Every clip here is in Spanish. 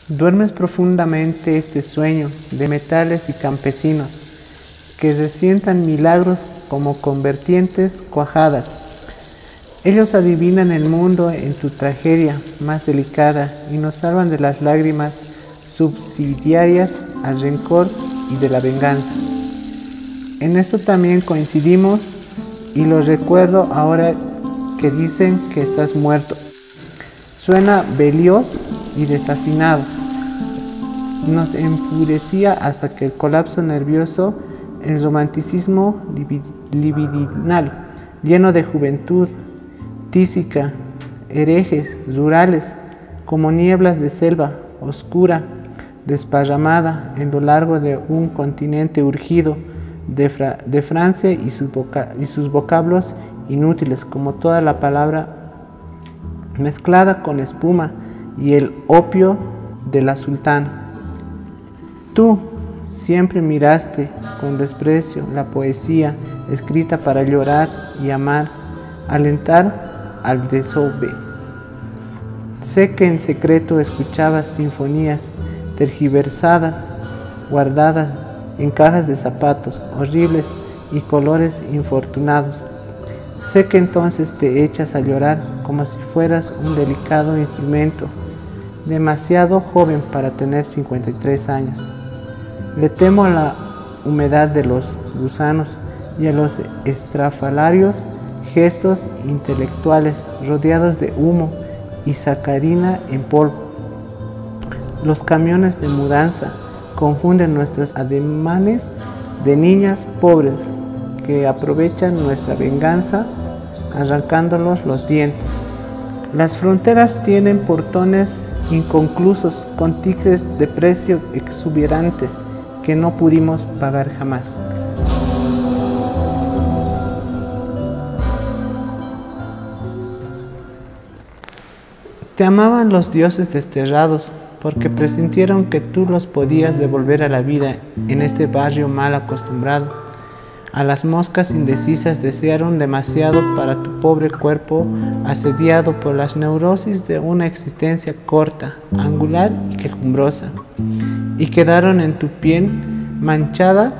Duermes profundamente este sueño de metales y campesinos que resientan milagros como con vertientes cuajadas. Ellos adivinan el mundo en tu tragedia más delicada y nos salvan de las lágrimas subsidiarias al rencor y de la venganza. En esto también coincidimos y lo recuerdo ahora que dicen que estás muerto. Suena veloz y desafinado. Nos enfurecía hasta que el colapso nervioso, el romanticismo libidinal, lleno de juventud, tísica, herejes, rurales, como nieblas de selva oscura, desparramada en lo largo de un continente urgido de Francia y sus vocablos inútiles, como toda la palabra mezclada con espuma y el opio de la sultana. Tú siempre miraste con desprecio la poesía escrita para llorar y amar, alentar al desove. Sé que en secreto escuchabas sinfonías tergiversadas, guardadas en cajas de zapatos horribles y colores infortunados. Sé que entonces te echas a llorar como si fueras un delicado instrumento, demasiado joven para tener 53 años. Le temo a la humedad de los gusanos y a los estrafalarios gestos intelectuales rodeados de humo y sacarina en polvo. Los camiones de mudanza confunden nuestros ademanes de niñas pobres que aprovechan nuestra venganza arrancándonos los dientes. Las fronteras tienen portones inconclusos con tickets de precio exuberantes que no pudimos pagar jamás. Te amaban los dioses desterrados porque presintieron que tú los podías devolver a la vida en este barrio mal acostumbrado. A las moscas indecisas desearon demasiado para tu pobre cuerpo asediado por las neurosis de una existencia corta, angular y quejumbrosa, y quedaron en tu piel manchada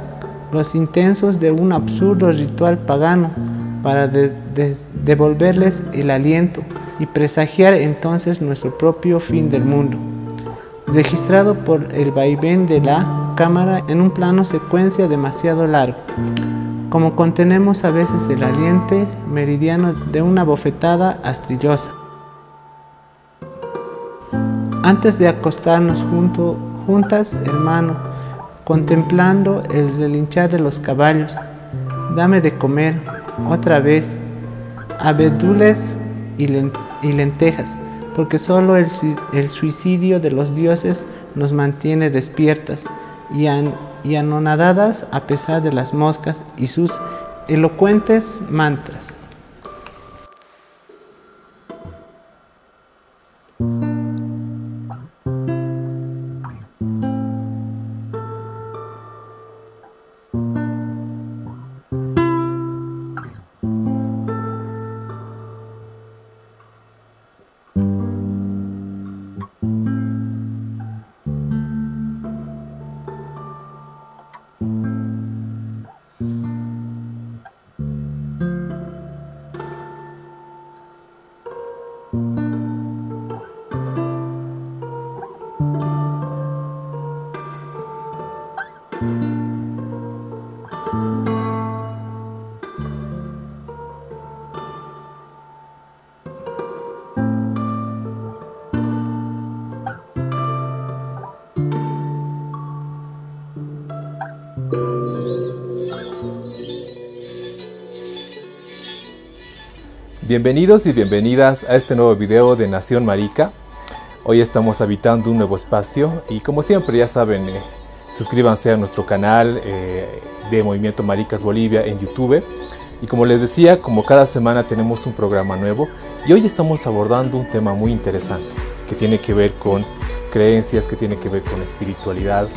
los intensos de un absurdo ritual pagano para devolverles el aliento y presagiar entonces nuestro propio fin del mundo, registrado por el vaivén de la cámara en un plano secuencia demasiado largo, como contenemos a veces el aliente meridiano de una bofetada astrillosa. Antes de acostarnos juntas, hermano, contemplando el relinchar de los caballos, dame de comer, otra vez, abedules y lentejas, porque solo el suicidio de los dioses nos mantiene despiertas y anonadadas a pesar de las moscas y sus elocuentes mantras. Bienvenidos y bienvenidas a este nuevo video de Nación Marica. Hoy estamos habitando un nuevo espacio y como siempre ya saben, suscríbanse a nuestro canal de Movimiento Maricas Bolivia en YouTube. Y como les decía, como cada semana tenemos un programa nuevo y hoy estamos abordando un tema muy interesante que tiene que ver con creencias, que tiene que ver con espiritualidad.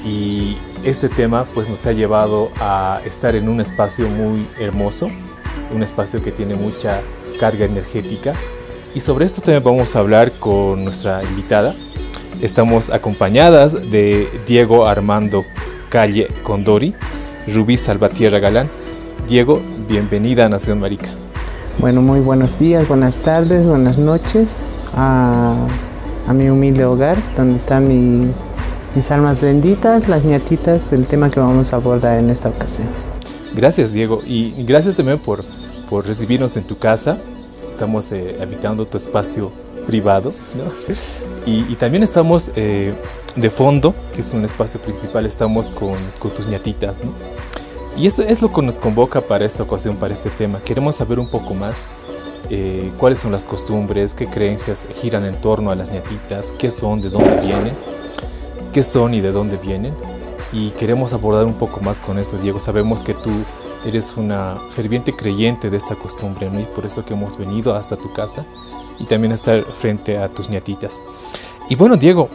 Y este tema pues nos ha llevado a estar en un espacio muy hermoso, un espacio que tiene mucha carga energética, y sobre esto también vamos a hablar con nuestra invitada. Estamos acompañadas de Diego Armando Calle Condori, Rubí Salvatierra Galán. Diego, bienvenida a Nación Marica. Bueno, muy buenos días, buenas tardes, buenas noches a mi humilde hogar, donde están mis almas benditas, las ñatitas, el tema que vamos a abordar en esta ocasión. Gracias, Diego, y gracias también por recibirnos en tu casa. Estamos habitando tu espacio privado, ¿no? Y también estamos de fondo, que es un espacio principal, estamos con tus ñatitas, ¿no? Y eso es lo que nos convoca para esta ocasión, para este tema. Queremos saber un poco más cuáles son las costumbres, qué creencias giran en torno a las ñatitas, qué son, de dónde vienen, qué son y de dónde vienen. Y queremos abordar un poco más con eso, Diego. Sabemos que tú eres una ferviente creyente de esta costumbre, ¿no? Y por eso que hemos venido hasta tu casa y también estar frente a tus ñatitas. Y bueno, Diego,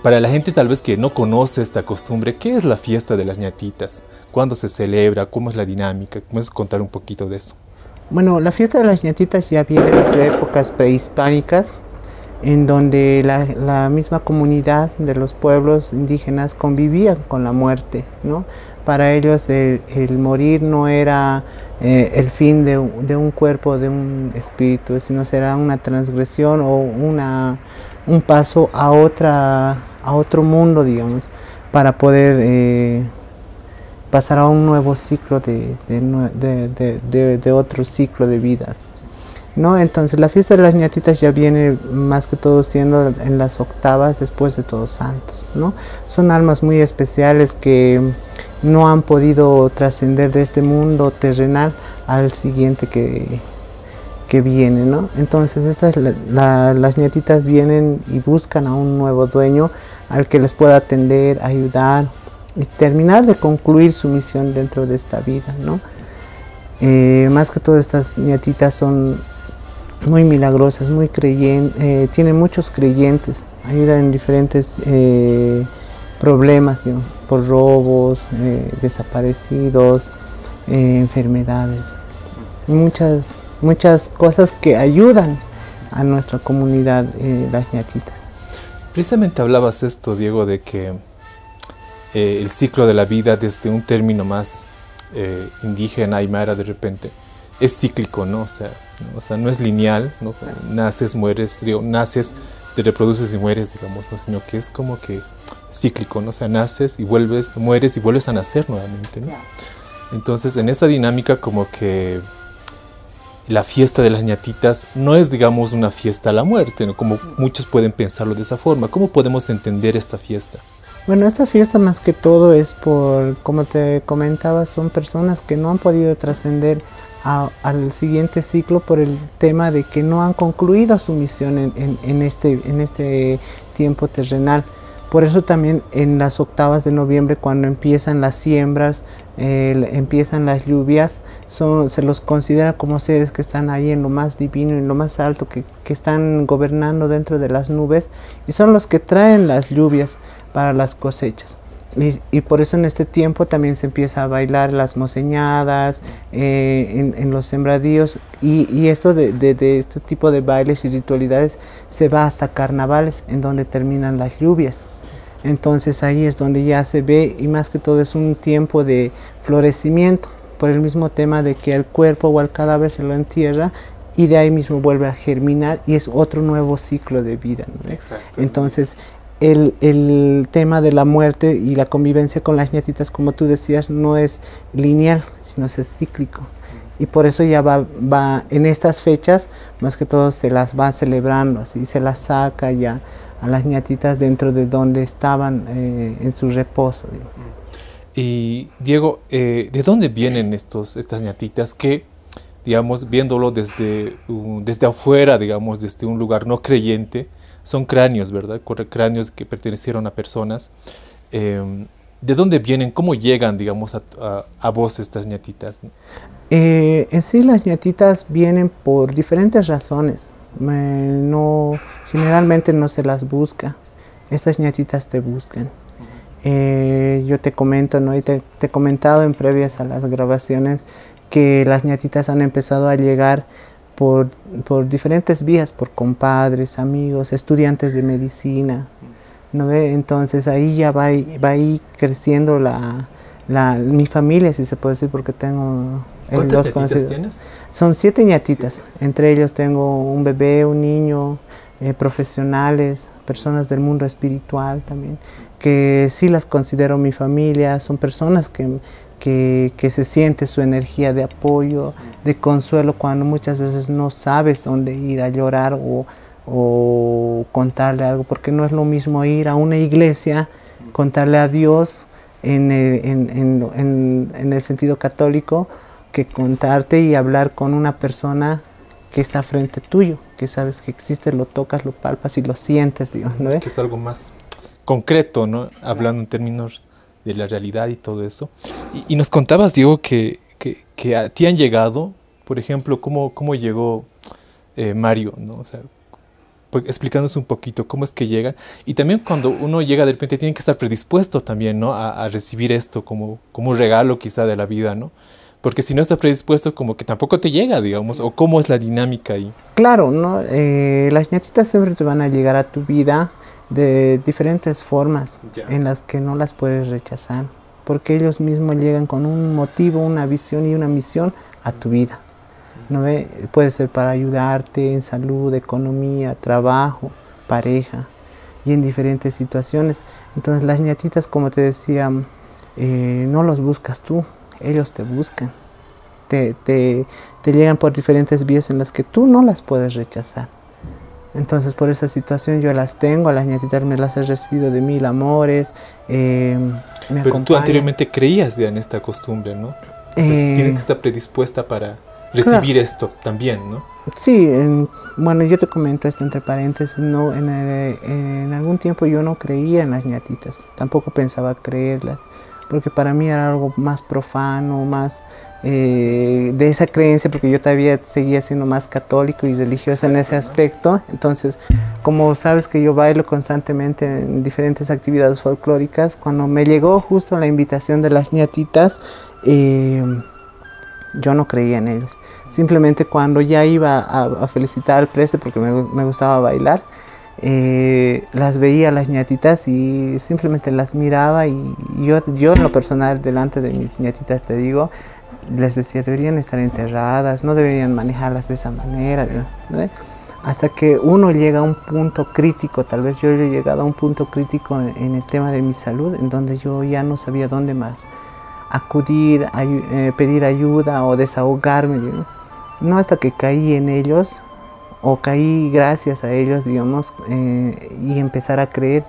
para la gente tal vez que no conoce esta costumbre, ¿qué es la fiesta de las ñatitas? ¿Cuándo se celebra? ¿Cómo es la dinámica? ¿Puedes contar un poquito de eso? Bueno, la fiesta de las ñatitas ya viene desde épocas prehispánicas, en donde la misma comunidad de los pueblos indígenas convivían con la muerte, ¿no? Para ellos el morir no era el fin de un cuerpo, de un espíritu, sino será una transgresión o un paso a otro mundo, digamos, para poder pasar a un nuevo ciclo de otro ciclo de vidas, ¿no? Entonces la fiesta de las ñatitas ya viene más que todo siendo en las octavas después de Todos Santos, ¿no? Son almas muy especiales que no han podido trascender de este mundo terrenal al siguiente que viene, ¿no? Entonces las ñatitas vienen y buscan a un nuevo dueño al que les pueda atender, ayudar y terminar de concluir su misión dentro de esta vida, ¿no? Más que todo estas ñatitas son muy milagrosas, muy creyentes, tienen muchos creyentes, ayudan en diferentes problemas, ¿no? Por robos, desaparecidos, enfermedades, muchas cosas que ayudan a nuestra comunidad, las ñatitas. Precisamente hablabas esto, Diego, de que el ciclo de la vida desde un término más indígena, aymara, de repente, es cíclico, ¿no? O sea, no es lineal, ¿no? Naces, mueres, naces, te reproduces y mueres, digamos, ¿no? Sino que es como que cíclico, ¿no? O sea, naces y mueres y vuelves a nacer nuevamente, ¿no? Entonces, en esa dinámica como que la fiesta de las ñatitas no es, digamos, una fiesta a la muerte, ¿no? Como muchos pueden pensarlo de esa forma. ¿Cómo podemos entender esta fiesta? Bueno, esta fiesta más que todo es por, como te comentaba, son personas que no han podido trascender al siguiente ciclo por el tema de que no han concluido su misión en este tiempo terrenal. Por eso también en las octavas de noviembre, cuando empiezan las siembras, empiezan las lluvias, se los considera como seres que están ahí en lo más divino, en lo más alto, que están gobernando dentro de las nubes, y son los que traen las lluvias para las cosechas. Y por eso en este tiempo también se empieza a bailar las moseñadas en los sembradíos, y esto de este tipo de bailes y ritualidades se va hasta carnavales, en donde terminan las lluvias. Entonces ahí es donde ya se ve, y más que todo es un tiempo de florecimiento, por el mismo tema de que al cuerpo o al cadáver se lo entierra y de ahí mismo vuelve a germinar y es otro nuevo ciclo de vida, ¿no? Exacto. Entonces el tema de la muerte y la convivencia con las ñatitas, como tú decías, no es lineal, sino es cíclico. Y por eso ya va en estas fechas, más que todo se las va celebrando, así se las saca ya a las ñatitas dentro de donde estaban en su reposo. Digo. Y Diego, ¿de dónde vienen estas ñatitas que, digamos, viéndolo desde afuera, digamos, desde un lugar no creyente, son cráneos, ¿verdad? Cráneos que pertenecieron a personas. ¿De dónde vienen? ¿Cómo llegan, digamos, a vos estas ñatitas? En sí las ñatitas vienen por diferentes razones. Generalmente no se las busca. Estas ñatitas te buscan. Yo te comento, ¿no? Y te he comentado en previas a las grabaciones que las ñatitas han empezado a llegar por, por diferentes vías, por compadres, amigos, estudiantes de medicina, ¿no ve? Entonces ahí ya va ahí creciendo mi familia, si se puede decir, porque tengo ¿Cuántas ñatitas tienes? Son 7 ñatitas. Entre ellos tengo un bebé, un niño, profesionales, personas del mundo espiritual también, que sí las considero mi familia. Son personas que se siente su energía de apoyo, de consuelo, cuando muchas veces no sabes dónde ir a llorar o contarle algo, porque no es lo mismo ir a una iglesia, contarle a Dios en el sentido católico, que contarte y hablar con una persona que está frente tuyo, que sabes que existe, lo tocas, lo palpas y lo sientes, digamos, ¿no? Que es algo más concreto, ¿no? Hablando en términos de la realidad y todo eso. Y nos contabas, Diego, que a ti han llegado, por ejemplo, cómo llegó Mario, ¿no? O sea, pues, explicándonos un poquito cómo es que llegan. Y también cuando uno llega de repente tiene que estar predispuesto también, ¿no? A recibir esto como un regalo quizá de la vida, ¿no? Porque si no estás predispuesto, como que tampoco te llega, digamos, o cómo es la dinámica ahí. Claro, ¿no? Las ñatitas siempre te van a llegar a tu vida de diferentes formas, en las que no las puedes rechazar, porque ellos mismos llegan con un motivo, una visión y una misión a tu vida, ¿no ve? Puede ser para ayudarte en salud, economía, trabajo, pareja y en diferentes situaciones. Entonces las ñatitas, como te decía, no los buscas tú, ellos te buscan, te llegan por diferentes vías en las que tú no las puedes rechazar. Entonces por esa situación yo las tengo, a las ñatitas me las he recibido de 1000 amores, me Pero tú anteriormente creías ya en esta costumbre, ¿no? O sea, tienes que estar predispuesta para recibir esto también, ¿no? Sí, bueno, yo te comento esto entre paréntesis, no, en algún tiempo yo no creía en las ñatitas, tampoco pensaba creerlas, porque para mí era algo más profano, más de esa creencia, porque yo todavía seguía siendo más católico y religiosa en ese aspecto. Entonces, como sabes que yo bailo constantemente en diferentes actividades folclóricas, cuando me llegó justo la invitación de las ñatitas, yo no creía en ellos. Simplemente cuando ya iba a felicitar al preste, porque me gustaba bailar, las veía las ñatitas y simplemente las miraba, y yo en lo personal delante de mis ñatitas, te digo, les decía, deberían estar enterradas, no deberían manejarlas de esa manera, ¿no? Hasta que uno llega a un punto crítico, tal vez yo he llegado a un punto crítico en el tema de mi salud, en donde yo ya no sabía dónde más acudir, pedir ayuda o desahogarme, no hasta que caí en ellos, o caí gracias a ellos, digamos, y empezar a creer,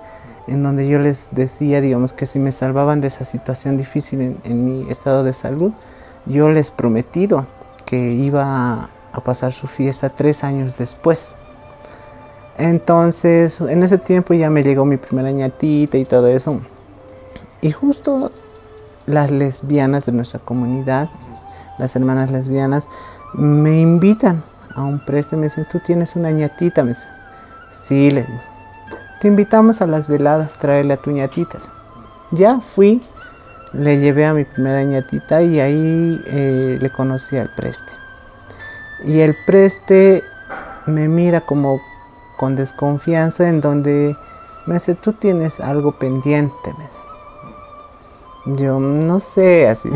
en donde yo les decía, digamos, que si me salvaban de esa situación difícil en mi estado de salud, yo les prometido que iba a pasar su fiesta 3 años después. Entonces, en ese tiempo ya me llegó mi primera ñatita y todo eso. Y justo las lesbianas de nuestra comunidad, las hermanas lesbianas, me invitan a un preste, me dicen, ¿tú tienes una ñatita? Me dicen, sí, les digo, te invitamos a las veladas, tráele a tu ñatitas. Ya fui, le llevé a mi primera ñatita y ahí le conocí al preste. Y el preste me mira como con desconfianza, en donde me dice, tú tienes algo pendiente. Yo no sé, así.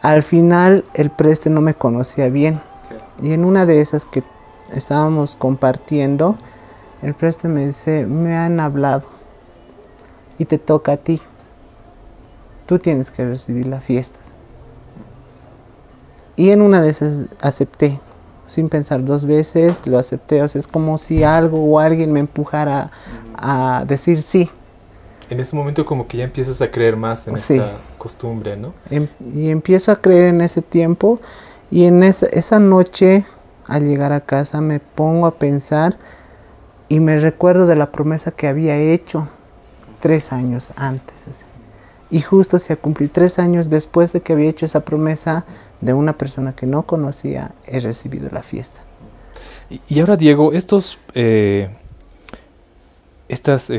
Al final el preste no me conocía bien. Y en una de esas que estábamos compartiendo, el preste me dice, me han hablado y te toca a ti. Tú tienes que recibir las fiestas. Y en una de esas acepté, sin pensar 2 veces, lo acepté. O sea, es como si algo o alguien me empujara a decir sí. En ese momento como que ya empiezas a creer más en esta costumbre, ¿no? Y empiezo a creer en ese tiempo, y en esa noche, al llegar a casa, me pongo a pensar y me recuerdo de la promesa que había hecho 3 años antes. Así. Y justo se ha cumplido 3 años después de que había hecho esa promesa de una persona que no conocía, he recibido la fiesta. Y ahora, Diego, estas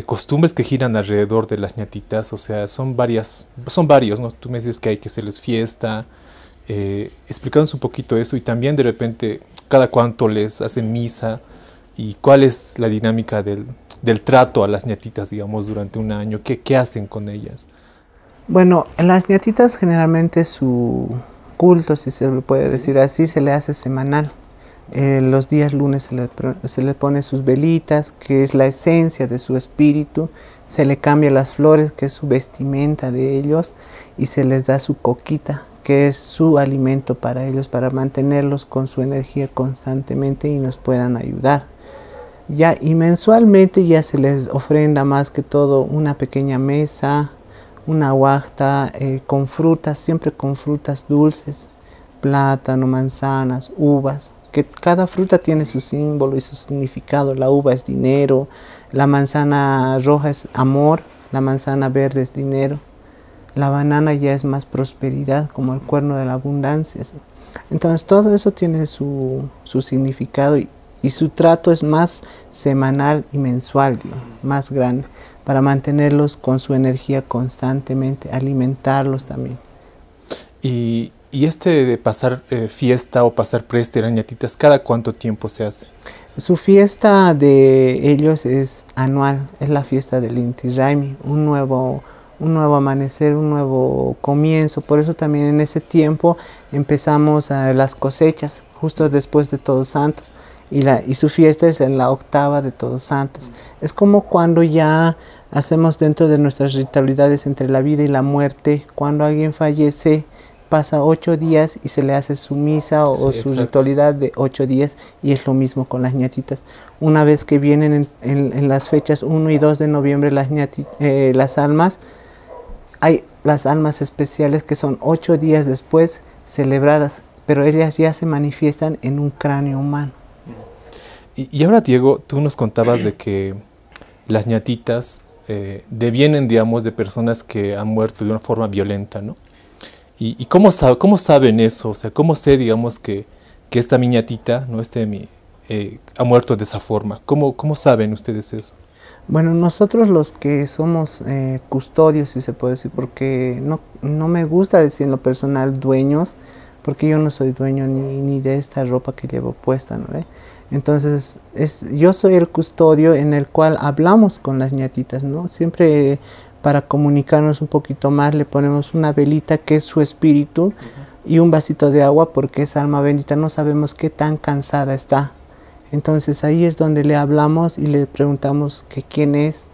costumbres que giran alrededor de las ñatitas, o sea, son varios, ¿no? Tú me dices que hay que hacerles fiesta, Explicándonos un poquito eso y también de repente cada cuánto les hacen misa y cuál es la dinámica del trato a las ñatitas, digamos, durante un año. ¿Qué hacen con ellas? Bueno, las ñatitas generalmente su culto, si se le puede decir así, se le hace semanal. Los días lunes se le pone sus velitas, que es la esencia de su espíritu, se le cambia las flores, que es su vestimenta de ellos, y se les da su coquita, que es su alimento para ellos, para mantenerlos con su energía constantemente y nos puedan ayudar. Ya, y mensualmente ya se les ofrenda más que todo una pequeña mesa, una huacta con frutas, siempre con frutas dulces, plátano, manzanas, uvas, que cada fruta tiene su símbolo y su significado. La uva es dinero, la manzana roja es amor, la manzana verde es dinero, la banana ya es más prosperidad, como el cuerno de la abundancia. ¿Sí? Entonces todo eso tiene su significado y su trato es más semanal y mensual, ¿no? Más grande, para mantenerlos con su energía constantemente, alimentarlos también. Y de pasar fiesta o pasar preste a ñatitas, ¿cada cuánto tiempo se hace? Su fiesta de ellos es anual, es la fiesta del Inti Raymi, un nuevo amanecer, un nuevo comienzo. Por eso también en ese tiempo empezamos las cosechas, justo después de Todos Santos. Y su fiesta es en la octava de Todos Santos. Es como cuando ya hacemos dentro de nuestras ritualidades entre la vida y la muerte, cuando alguien fallece, pasa 8 días y se le hace su misa o su ritualidad de 8 días, y es lo mismo con las ñatitas. Una vez que vienen en las fechas 1 y 2 de noviembre las almas, hay las almas especiales que son 8 días después celebradas, pero ellas ya se manifiestan en un cráneo humano. Y ahora, Diego, tú nos contabas de que las ñatitas devienen, digamos, de personas que han muerto de una forma violenta, ¿no? ¿Y cómo saben eso? O sea, ¿cómo sé, digamos, que esta mi ñatita, ¿no? Ha muerto de esa forma? ¿Cómo saben ustedes eso? Bueno, nosotros los que somos custodios, si se puede decir, porque no me gusta decir en lo personal dueños, porque yo no soy dueño ni de esta ropa que llevo puesta, ¿no? Entonces, yo soy el custodio en el cual hablamos con las ñatitas, ¿no? Siempre para comunicarnos un poquito más le ponemos una velita que es su espíritu y un vasito de agua porque esa alma bendita no sabemos qué tan cansada está. Entonces ahí es donde le hablamos y le preguntamos que quién es,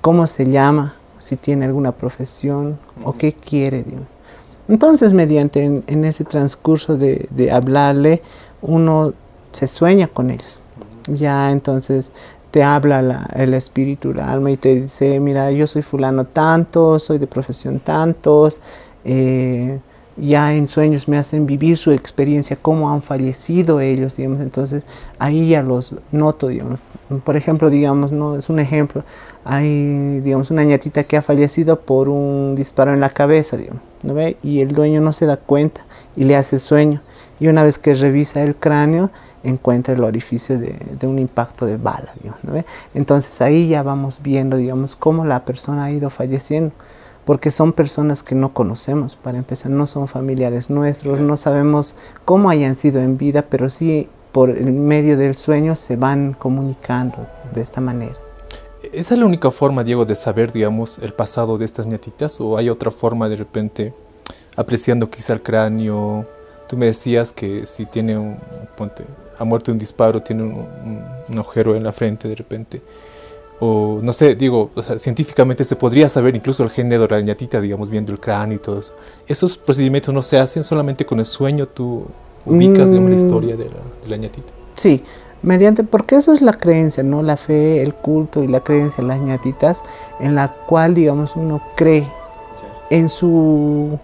cómo se llama, si tiene alguna profesión o qué quiere, digamos. Entonces mediante en ese transcurso de hablarle, uno se sueña con ellos. Ya entonces te habla el espíritu, la alma, y te dice, mira, yo soy fulano tanto, soy de profesión tantos, ya en sueños me hacen vivir su experiencia, cómo han fallecido ellos, digamos. Entonces ahí ya los noto, digamos. Por ejemplo, digamos, no es un ejemplo, hay, digamos, una ñatita que ha fallecido por un disparo en la cabeza, digamos, ¿no ve? Y el dueño no se da cuenta y le hace sueño, y una vez que revisa el cráneo encuentra el orificio de un impacto de bala, digamos, ¿no ve? Entonces ahí ya vamos viendo, digamos, cómo la persona ha ido falleciendo, porque son personas que no conocemos, para empezar, no son familiares nuestros, no sabemos cómo hayan sido en vida, pero sí por el medio del sueño se van comunicando de esta manera. ¿Esa es la única forma, Diego, de saber, digamos, el pasado de estas ñatitas, o hay otra forma de repente, apreciando quizá el cráneo? Tú me decías que si tiene ha muerto de un disparo, tiene un agujero en la frente de repente, o no sé, digo, o sea, científicamente se podría saber incluso el género de la ñatita, digamos, viendo el cráneo y todo eso. ¿Esos procedimientos no se hacen solamente con el sueño? ¿Tú ubicas, digamos, la historia de la ñatita? Sí, porque eso es la creencia, ¿no? La fe, el culto y la creencia en las ñatitas, en la cual, digamos, uno cree en su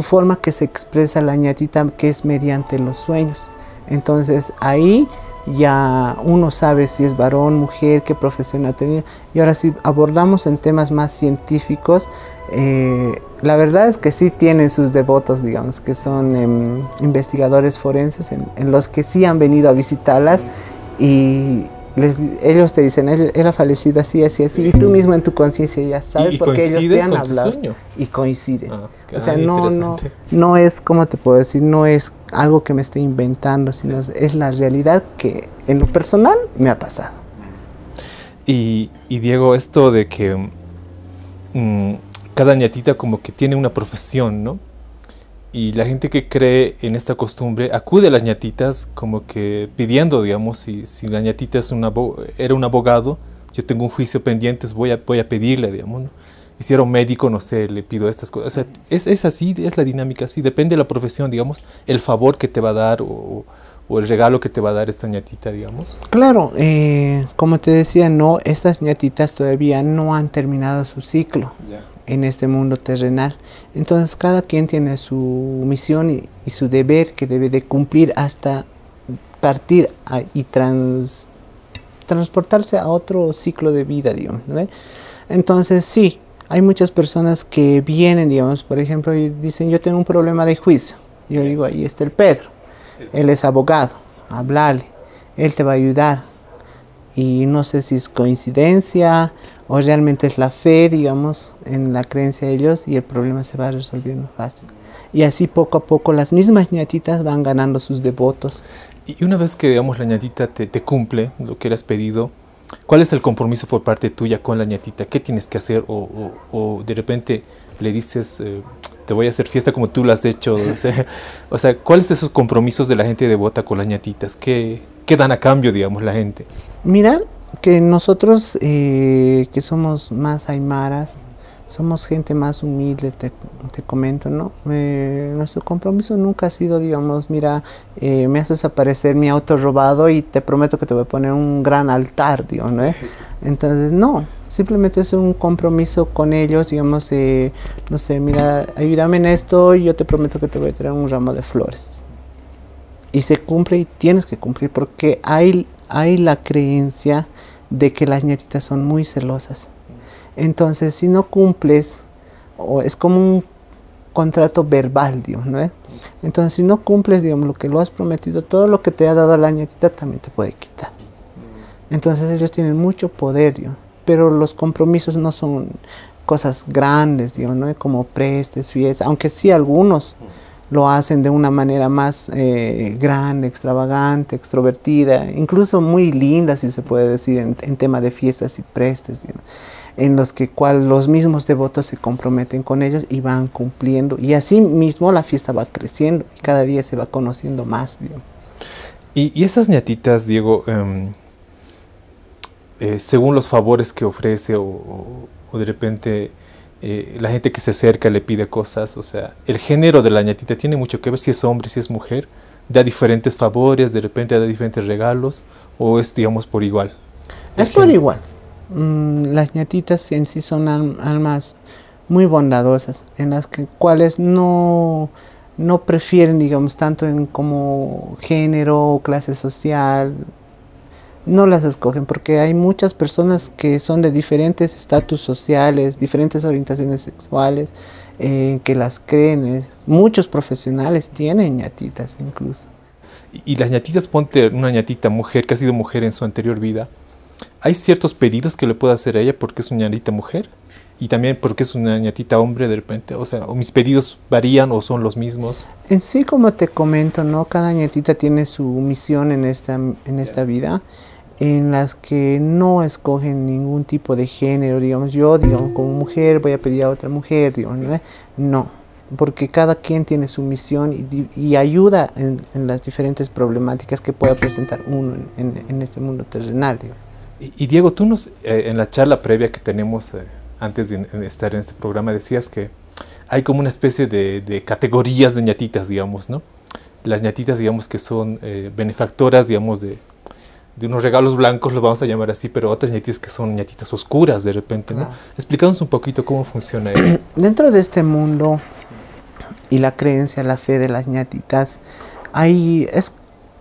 forma que se expresa la ñatita, que es mediante los sueños. Entonces ahí ya uno sabe si es varón, mujer, qué profesión ha tenido. Y ahora si abordamos en temas más científicos, la verdad es que sí tienen sus devotos, digamos, que son investigadores forenses en los que sí han venido a visitarlas, y ellos te dicen, él ha fallecido así, así, así, y tú mismo en tu conciencia ya sabes porque ellos te han hablado sueño. Y coinciden. O sea, no es, ¿cómo te puedo decir? No es algo que me esté inventando, sino es la realidad que en lo personal me ha pasado. Y Diego, esto de que cada ñatita como que tiene una profesión, ¿no? Y la gente que cree en esta costumbre acude a las ñatitas como que pidiendo, digamos, si la ñatita era un abogado, yo tengo un juicio pendiente, voy a pedirle, digamos, ¿no? Y si era un médico, no sé, le pido estas cosas. O sea, es así, es la dinámica así, depende de la profesión, digamos, el favor que te va a dar o el regalo que te va a dar esta ñatita, digamos. Claro, como te decía, no, estas ñatitas todavía no han terminado su ciclo. En este mundo terrenal. Entonces cada quien tiene su misión y su deber que debe de cumplir hasta partir y transportarse a otro ciclo de vida, digamos, ¿no? Entonces sí, hay muchas personas que vienen, digamos, por ejemplo, y dicen yo tengo un problema de juicio. Yo digo, ahí está el Pedro, él es abogado, háblale, él te va a ayudar. Y no sé si es coincidencia o realmente es la fe, digamos, en la creencia de ellos, y el problema se va resolviendo fácil. Y así poco a poco las mismas ñatitas van ganando sus devotos. Y una vez que, digamos, la ñatita te cumple lo que le has pedido, ¿cuál es el compromiso por parte tuya con la ñatita? ¿Qué tienes que hacer? O de repente le dices, te voy a hacer fiesta como tú lo has hecho. O sea, ¿cuáles son esos compromisos de la gente devota con las ñatitas? ¿Qué dan a cambio, digamos, la gente? Mira, que nosotros que somos más aymaras, somos gente más humilde, te comento, ¿no? Nuestro compromiso nunca ha sido, digamos, mira, me haces aparecer mi auto robado y te prometo que te voy a poner un gran altar, digamos, ¿no? Entonces, no, simplemente es un compromiso con ellos, digamos, no sé, mira, ayúdame en esto y yo te prometo que te voy a traer un ramo de flores. Y se cumple y tienes que cumplir porque hay la creencia de que las ñatitas son muy celosas. Entonces, si no cumples, es como un contrato verbal, digamos, ¿no? Entonces, si no cumples, digamos, lo que lo has prometido, todo lo que te ha dado la ñatita también te puede quitar. Entonces, ellos tienen mucho poder, digamos, pero los compromisos no son cosas grandes, digamos, ¿no? Como prestes, fiestas, aunque sí algunos lo hacen de una manera más grande, extravagante, extrovertida, incluso muy linda, si se puede decir, en tema de fiestas y prestes, digamos, en los que los mismos devotos se comprometen con ellos y van cumpliendo, y así mismo la fiesta va creciendo y cada día se va conociendo más, digamos. Y esas ñatitas, Diego, según los favores que ofrece o de repente la gente que se acerca le pide cosas, o sea, el género de la ñatita tiene mucho que ver, si es hombre, si es mujer, da diferentes favores, de repente da diferentes regalos, o es, digamos, por igual. Es por igual. Las ñatitas en sí son almas muy bondadosas, en las cuales no prefieren, digamos, tanto en como género o clase social. No las escogen porque hay muchas personas que son de diferentes estatus sociales, diferentes orientaciones sexuales, que las creen. Muchos profesionales tienen ñatitas incluso. Y las ñatitas, ponte una ñatita mujer que ha sido mujer en su anterior vida, ¿hay ciertos pedidos que le puedo hacer a ella porque es una ñatita mujer? Y también porque es una ñatita hombre de repente, o sea, ¿o mis pedidos varían o son los mismos? En sí, como te comento, ¿no? Cada ñatita tiene su misión en esta vida, en las que no escogen ningún tipo de género, digamos, yo, digamos, como mujer voy a pedir a otra mujer, digamos, ¿no? No, porque cada quien tiene su misión y ayuda en las diferentes problemáticas que pueda presentar uno en este mundo terrenal, digamos. Y Diego, tú en la charla previa que tenemos antes de estar en este programa decías que hay como una especie de categorías de ñatitas, digamos, ¿no? Las ñatitas, digamos, que son benefactoras, digamos, de unos regalos blancos, los vamos a llamar así, pero otras ñatitas que son ñatitas oscuras de repente, ¿no? Claro. Explícanos un poquito cómo funciona eso. Dentro de este mundo y la creencia, la fe de las ñatitas, es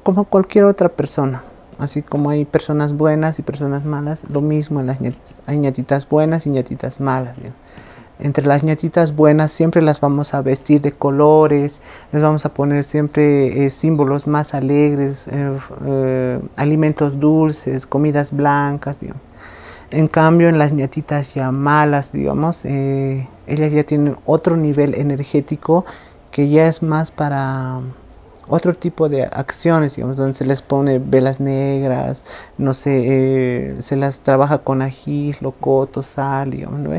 como cualquier otra persona. Así como hay personas buenas y personas malas, lo mismo en las ñatitas. Hay ñatitas buenas y ñatitas malas, ¿bien? Entre las ñatitas buenas siempre las vamos a vestir de colores, les vamos a poner siempre símbolos más alegres, alimentos dulces, comidas blancas, digamos. En cambio, en las ñatitas ya malas, digamos, ellas ya tienen otro nivel energético que ya es más para otro tipo de acciones, digamos, donde se les pone velas negras, no sé, se las trabaja con ají, locoto, sal, digamos, ¿no?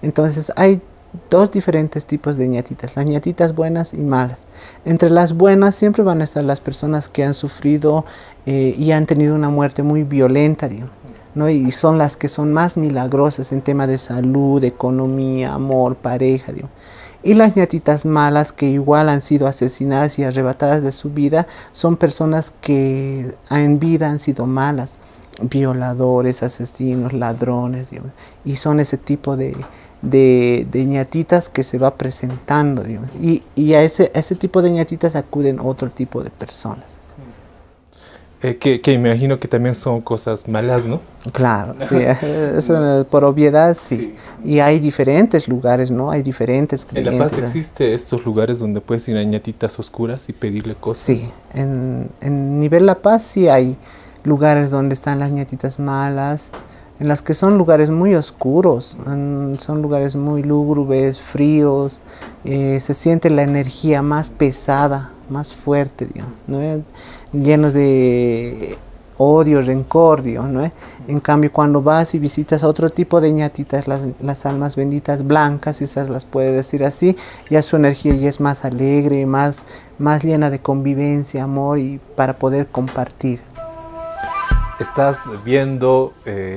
Entonces hay dos diferentes tipos de ñatitas, las ñatitas buenas y malas. Entre las buenas siempre van a estar las personas que han sufrido y han tenido una muerte muy violenta, digamos, ¿no? Y son las que son más milagrosas en tema de salud, economía, amor, pareja, digamos. Y las ñatitas malas, que igual han sido asesinadas y arrebatadas de su vida, son personas que en vida han sido malas, violadores, asesinos, ladrones, digamos. Y son ese tipo de ñatitas que se va presentando, digamos. Y a ese tipo de ñatitas acuden otro tipo de personas. Que imagino que también son cosas malas, ¿no? Claro, sí, eso, por obviedad sí. Y hay diferentes lugares, ¿no? Hay diferentes creencias. ¿En La Paz existe estos lugares donde puedes ir a ñatitas oscuras y pedirle cosas? Sí, en nivel La Paz sí hay lugares donde están las ñatitas malas, en las que son lugares muy oscuros, son lugares muy lúgubres, fríos, se siente la energía más pesada, más fuerte, digamos, ¿no? Llenos de odio, rencor, ¿no? En cambio, cuando vas y visitas a otro tipo de ñatitas, las almas benditas blancas, si se las puede decir así, ya su energía ya es más alegre, más llena de convivencia, amor y para poder compartir. Estás viendo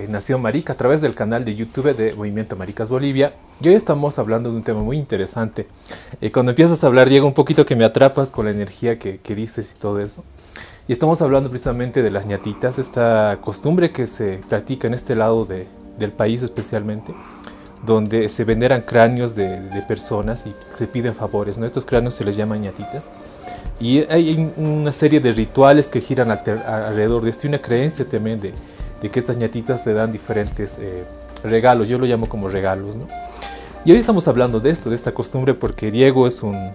Nación Marica a través del canal de YouTube de Movimiento Maricas Bolivia y hoy estamos hablando de un tema muy interesante. Cuando empiezas a hablar, Diego, un poquito que me atrapas con la energía que dices y todo eso. Y estamos hablando precisamente de las ñatitas, esta costumbre que se practica en este lado del país especialmente, donde se veneran cráneos de personas y se piden favores, ¿no? Estos cráneos se les llaman ñatitas. Y hay una serie de rituales que giran alrededor de esto y una creencia también de que estas ñatitas te dan diferentes regalos, yo lo llamo como regalos, ¿no? Y hoy estamos hablando de esto, de esta costumbre, porque Diego es una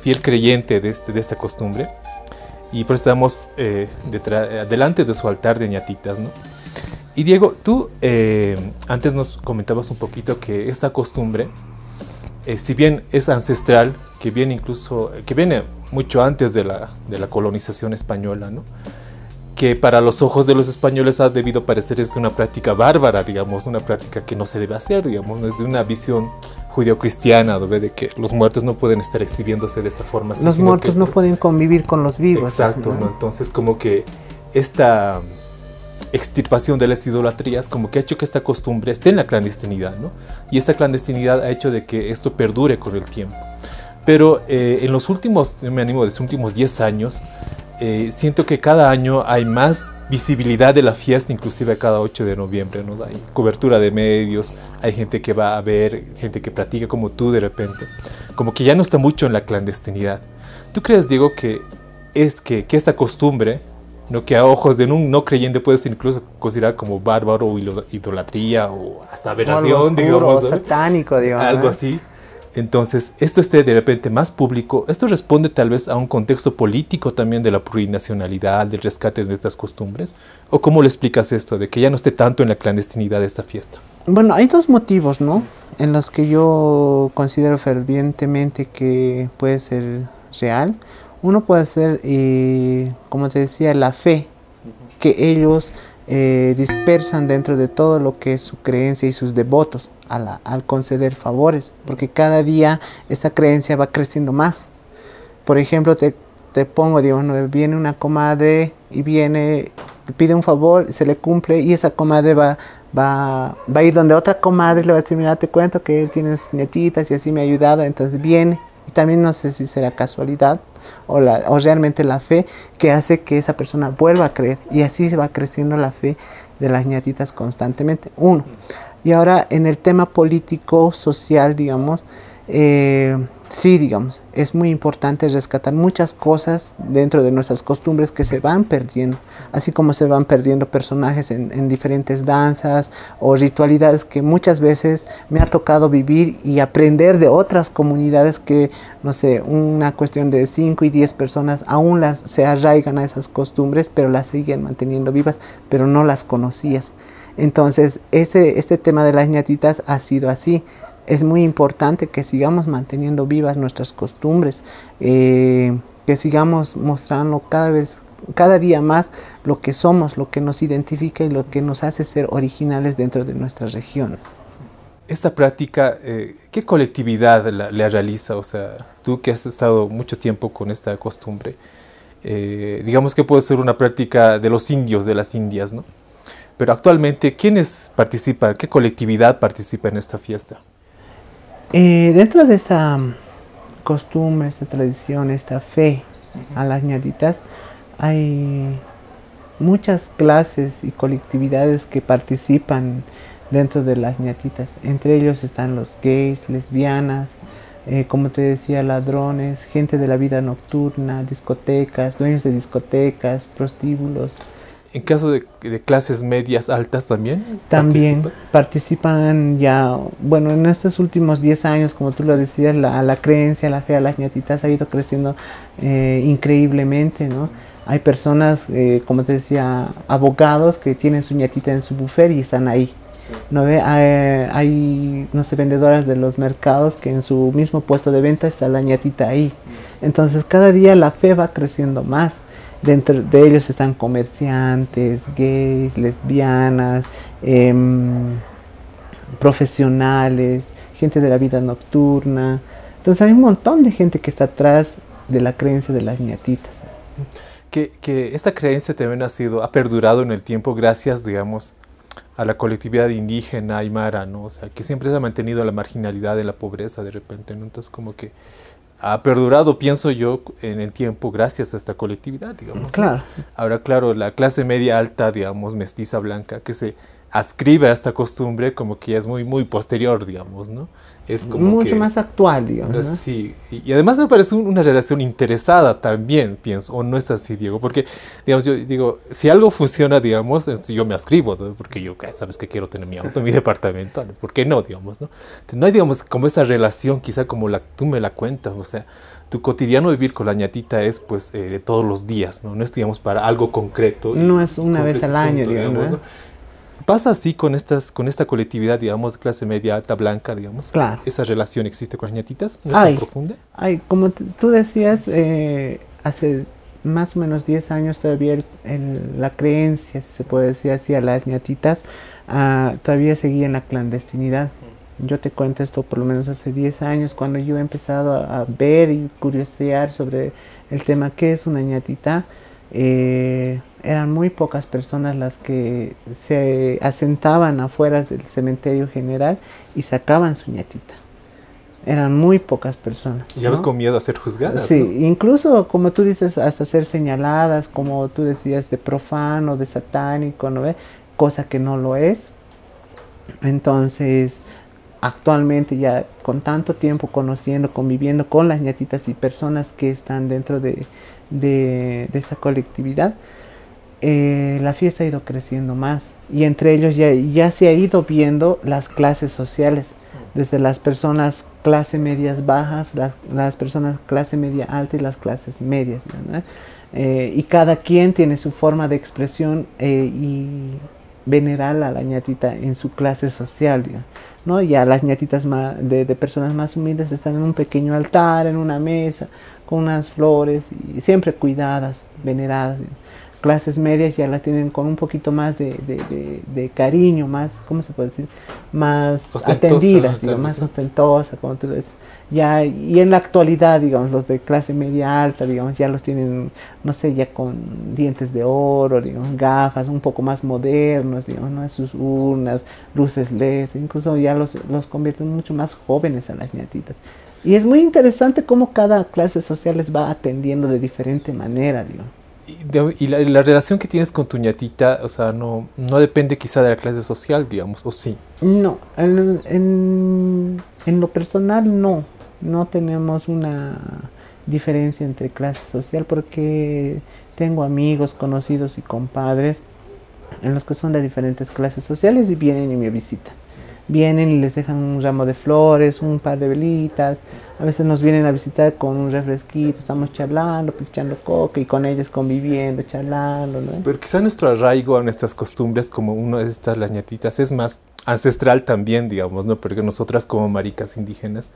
fiel creyente de esta costumbre. Y por eso estamos delante de su altar de ñatitas, ¿no? Y Diego, tú antes nos comentabas un poquito que esta costumbre, si bien es ancestral, que viene mucho antes de la colonización española, ¿no? Que para los ojos de los españoles ha debido parecer una práctica bárbara, digamos, una práctica que no se debe hacer, digamos, desde una visión judeocristiana, de que los muertos no pueden estar exhibiéndose de esta forma. Así, los muertos no pueden convivir con los vivos. Exacto, ¿no? Entonces como que esta extirpación de las idolatrías como que ha hecho que esta costumbre esté en la clandestinidad, ¿no? Y esta clandestinidad ha hecho de que esto perdure con el tiempo. Pero en los últimos, yo me animo a decir, últimos 10 años, siento que cada año hay más visibilidad de la fiesta, inclusive cada 8 de noviembre, ¿no? Hay cobertura de medios, hay gente que va a ver, gente que practica como tú de repente, como que ya no está mucho en la clandestinidad. ¿Tú crees, Diego, que esta costumbre, ¿no? Que a ojos de un no creyente puede ser incluso considerada como bárbaro o idolatría o hasta aberración, digamos, ¿no? Satánico, digamos, algo así? Entonces, esto esté de repente más público, esto responde tal vez a un contexto político también de la plurinacionalidad, del rescate de estas costumbres, ¿o cómo le explicas esto, de que ya no esté tanto en la clandestinidad de esta fiesta? Bueno, hay dos motivos, ¿no? En los que yo considero fervientemente que puede ser real. Uno puede ser, como te decía, la fe que ellos dispersan dentro de todo lo que es su creencia y sus devotos al conceder favores, porque cada día esta creencia va creciendo más. Por ejemplo, te pongo, digamos, viene una comadre y pide un favor, se le cumple y esa comadre va a ir donde otra comadre le va a decir, mira, te cuento que tienes nietitas y así me ha ayudado, entonces viene. Y también no sé si será casualidad o realmente la fe que hace que esa persona vuelva a creer. Y así se va creciendo la fe de las ñatitas constantemente. Uno. Y ahora en el tema político, social, digamos, sí, digamos, es muy importante rescatar muchas cosas dentro de nuestras costumbres que se van perdiendo, así como se van perdiendo personajes en diferentes danzas o ritualidades que muchas veces me ha tocado vivir y aprender de otras comunidades que, no sé, una cuestión de 5 y 10 personas aún se arraigan a esas costumbres, pero las siguen manteniendo vivas, pero no las conocías. Entonces, este tema de las ñatitas ha sido así. Es muy importante que sigamos manteniendo vivas nuestras costumbres, que sigamos mostrando cada día más lo que somos, lo que nos identifica y lo que nos hace ser originales dentro de nuestra región. Esta práctica, ¿qué colectividad la realiza? O sea, tú que has estado mucho tiempo con esta costumbre, digamos que puede ser una práctica de los indios, de las indias, ¿no? Pero actualmente, ¿quiénes participan? ¿Qué colectividad participa en esta fiesta? Dentro de esta costumbre, esta tradición, esta fe a las ñatitas, hay muchas clases y colectividades que participan dentro de las ñatitas. Entre ellos están los gays, lesbianas, como te decía, ladrones, gente de la vida nocturna, discotecas, dueños de discotecas, prostíbulos. En caso de clases medias altas también participan ya, bueno, en estos últimos 10 años, como tú lo decías, la creencia, la fe a las ñatitas ha ido creciendo increíblemente, ¿no? Hay personas, como te decía, abogados que tienen su ñatita en su buffet y están ahí. Sí. ¿No ve? Hay, no sé, vendedoras de los mercados que en su mismo puesto de venta está la ñatita ahí. Entonces cada día la fe va creciendo más. Dentro de ellos están comerciantes, gays, lesbianas, profesionales, gente de la vida nocturna. Entonces hay un montón de gente que está atrás de la creencia de las ñatitas. Que esta creencia también ha perdurado en el tiempo gracias, digamos, a la colectividad indígena aymara, ¿no? O sea, que siempre se ha mantenido la marginalidad de la pobreza de repente, ¿no? Entonces como que ha perdurado, pienso yo, en el tiempo gracias a esta colectividad, digamos. Claro. Ahora, claro, la clase media alta, digamos, mestiza blanca, que se adscribe a esta costumbre como que ya es muy posterior, digamos, ¿no? Es como mucho más actual, digamos, ¿no? Sí, y además me parece una relación interesada también, pienso, o no es así, Diego, porque, digamos, yo digo, si algo funciona, digamos, yo me adscribo, ¿no? Porque yo, sabes que quiero tener mi auto, mi departamento, ¿por qué no, digamos, no? No hay, digamos, como esa relación, quizá como tú me la cuentas, ¿no? O sea, tu cotidiano vivir con la ñatita es, pues, de todos los días, ¿no? No es, digamos, para algo concreto. No es una vez al año, digamos, ¿no? ¿Pasa así con esta colectividad, digamos, de clase media alta blanca, digamos? Claro. ¿Esa relación existe con las ñatitas? ¿No es tan profunda? Como tú decías, hace más o menos 10 años todavía la creencia, si se puede decir así, a las ñatitas, todavía seguía en la clandestinidad. Yo te cuento esto por lo menos hace 10 años, cuando yo he empezado a ver y curiosear sobre el tema qué es una ñatita. Eran muy pocas personas las que se asentaban afuera del cementerio general y sacaban su ñatita. Eran muy pocas personas. Y ya ves, con miedo a ser juzgadas. Sí, ¿no? Incluso, como tú dices, hasta ser señaladas, como tú decías, de profano, de satánico, ¿no ves? Cosa que no lo es. Entonces, actualmente ya con tanto tiempo conociendo, conviviendo con las ñatitas y personas que están dentro de esta colectividad, la fiesta ha ido creciendo más y entre ellos ya se ha ido viendo las clases sociales, desde las personas clase medias bajas, las personas clase media alta y las clases medias, ¿no? Y cada quien tiene su forma de expresión y venerar a la ñatita en su clase social, ¿no? Ya las ñatitas de personas más humildes están en un pequeño altar, en una mesa, con unas flores y siempre cuidadas, veneradas. Clases medias ya las tienen con un poquito más de cariño, más, ¿cómo se puede decir? Más atendidas, digamos, más ostentosas, como tú lo dices. Ya, y en la actualidad, digamos, los de clase media alta, digamos, ya los tienen, no sé, ya con dientes de oro, digamos, gafas, un poco más modernos, digamos, ¿no? Sus urnas, luces LED, incluso ya los convierten mucho más jóvenes a las ñatitas. Y es muy interesante cómo cada clase social les va atendiendo de diferente manera, digamos. Y la relación que tienes con tu ñatita, o sea, no depende quizá de la clase social, digamos, ¿o sí? No, en lo personal no. no tenemos una diferencia entre clase social, porque tengo amigos, conocidos y compadres en los que son de diferentes clases sociales y vienen y me visitan. Vienen y les dejan un ramo de flores, un par de velitas. A veces nos vienen a visitar con un refresquito, estamos charlando, pichando coca y con ellos conviviendo, charlando, ¿no? Pero quizá nuestro arraigo a nuestras costumbres, como una de estas, las ñatitas, es más ancestral también, digamos, ¿no? Porque nosotras como maricas indígenas,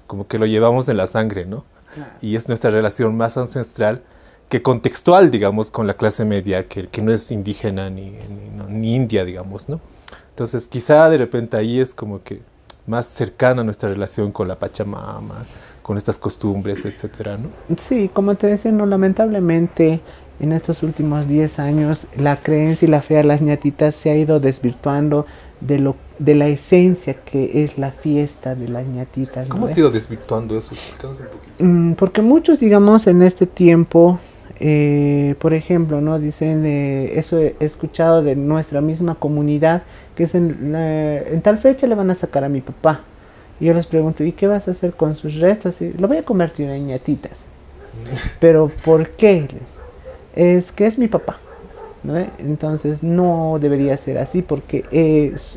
como que lo llevamos en la sangre, ¿no? Claro. Y es nuestra relación más ancestral que contextual, digamos, con la clase media, que no es indígena ni india, digamos, ¿no? Entonces, quizá de repente ahí es como que más cercana nuestra relación con la Pachamama, con estas costumbres, etcétera, ¿no? Sí, como te decía, no, lamentablemente en estos últimos 10 años la creencia y la fe a las ñatitas se ha ido desvirtuando de la esencia que es la fiesta de las ñatitas, ¿no? ¿Cómo se ha ido desvirtuando eso? Explícanos un poquito. Porque muchos, digamos, en este tiempo, por ejemplo, ¿no? Dicen, eso he escuchado de nuestra misma comunidad, que es en tal fecha le van a sacar a mi papá. Y yo les pregunto, ¿y qué vas a hacer con sus restos? Y lo voy a convertir en ñatitas. ¿Pero por qué? Es que es mi papá, ¿no? Entonces no debería ser así, porque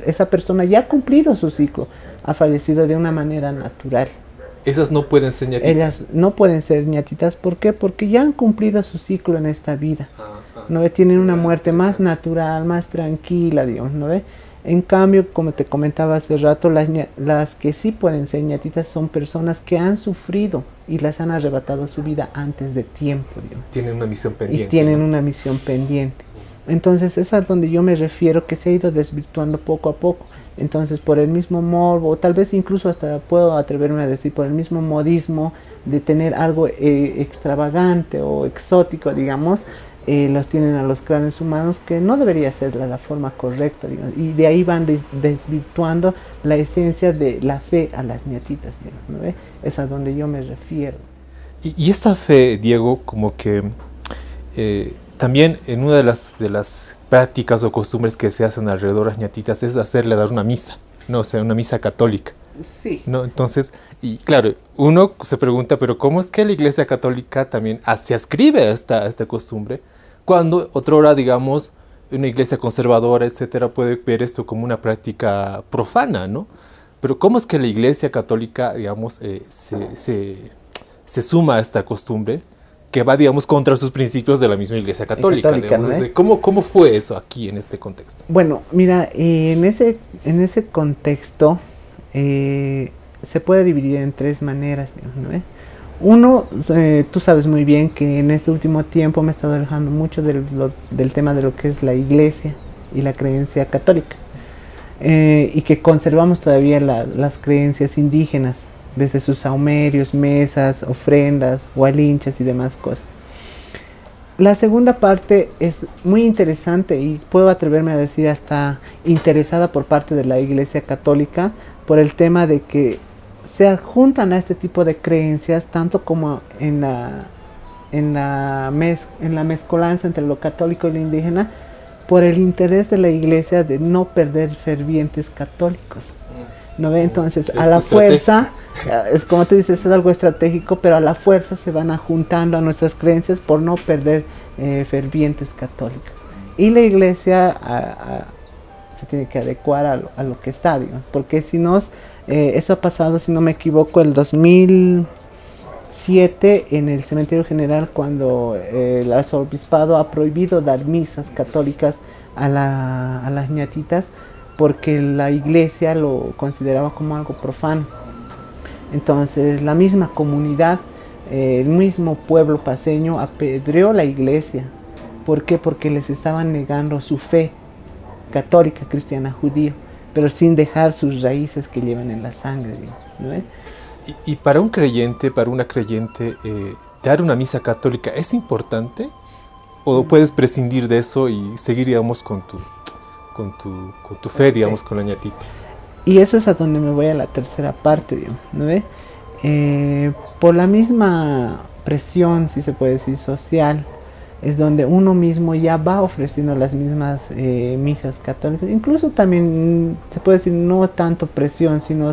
esa persona ya ha cumplido su ciclo, ha fallecido de una manera natural. Esas no pueden ser ñatitas. Ellas no pueden ser ñatitas. ¿Por qué? Porque ya han cumplido su ciclo en esta vida. ¿No ve? Tienen una muerte más natural, más tranquila, digamos, ¿no ve? En cambio, como te comentaba hace rato, las que sí pueden ser ñatitas son personas que han sufrido y las han arrebatado su vida antes de tiempo, digamos. Tienen una misión pendiente. Y tienen una misión pendiente. Entonces, es a donde yo me refiero, que se ha ido desvirtuando poco a poco. Entonces, por el mismo morbo, o tal vez incluso hasta puedo atreverme a decir, por el mismo modismo de tener algo extravagante o exótico, digamos, los tienen a los cráneos humanos, que no debería ser la forma correcta, digamos, y de ahí van desvirtuando la esencia de la fe a las ñatitas, digamos, ¿no? Es a donde yo me refiero. Y esta fe, Diego, como que también en una de las prácticas o costumbres que se hacen alrededor de las ñatitas es dar una misa, ¿no? O sea, una misa católica. Sí. ¿No? Entonces, y claro, uno se pregunta, pero ¿cómo es que la Iglesia Católica también se ascribe a esta costumbre? Cuando otrora, digamos, una iglesia conservadora, etcétera, puede ver esto como una práctica profana, ¿no? Pero ¿cómo es que la Iglesia Católica, digamos, se suma a esta costumbre que va, digamos, contra sus principios de la misma Iglesia Católica? Digamos, ¿no? ¿Cómo fue eso aquí en este contexto? Bueno, mira, en ese contexto se puede dividir en tres maneras, ¿no? Uno, tú sabes muy bien que en este último tiempo me he estado alejando mucho del tema de lo que es la iglesia y la creencia católica, y que conservamos todavía las creencias indígenas, desde sus saumerios, mesas, ofrendas, hualinchas y demás cosas. La segunda parte es muy interesante y puedo atreverme a decir hasta interesada por parte de la Iglesia Católica, por el tema de que se adjuntan a este tipo de creencias, tanto como en la mezcolanza entre lo católico y lo indígena, por el interés de la iglesia de no perder fervientes católicos, ¿no ve? Entonces, a la fuerza, es como tú dices, es algo estratégico, pero a la fuerza se van adjuntando a nuestras creencias por no perder fervientes católicos. Y la iglesia se tiene que adecuar a lo que está, digamos, porque si no, eso ha pasado, si no me equivoco, el 2007 en el Cementerio General, cuando el arzobispado ha prohibido dar misas católicas a las ñatitas, porque la iglesia lo consideraba como algo profano. Entonces la misma comunidad, el mismo pueblo paceño apedreó la iglesia. ¿Por qué? Porque les estaban negando su fe católica, cristiana, judía, pero sin dejar sus raíces que llevan en la sangre, ¿no? Y para un creyente, para una creyente, dar una misa católica, ¿es importante? ¿O puedes prescindir de eso y seguir, digamos, con tu fe, digamos, con la ñatita? Y eso es a donde me voy a la tercera parte, digamos, ¿no ve? Por la misma presión, si se puede decir, social, es donde uno mismo ya va ofreciendo las mismas misas católicas. Incluso también se puede decir no tanto presión, sino